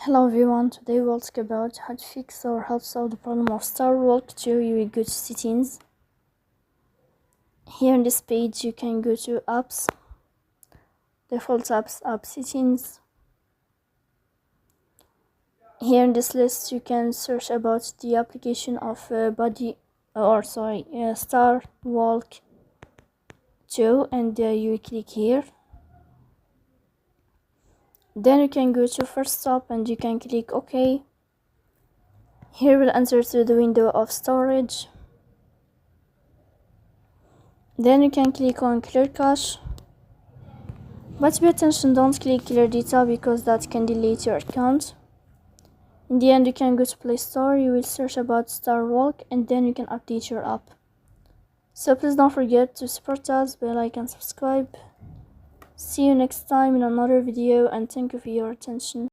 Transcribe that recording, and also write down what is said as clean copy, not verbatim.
Hello everyone, today we'll talk about how to fix or help solve the problem of StarWalk 2. You will go to settings. Here on this page you can go to apps, default apps, app settings. Here in this list you can search about the application of StarWalk 2 and you click here. Then you can go to first stop and you can click OK. Here will enter to the window of storage. Then you can click on clear cache, but pay attention, don't click clear data because that can delete your account. In the end you can go to Play Store, you will search about StarWalk and then you can update your app. So please don't forget to support us by like and subscribe. See you next time in another video and thank you for your attention.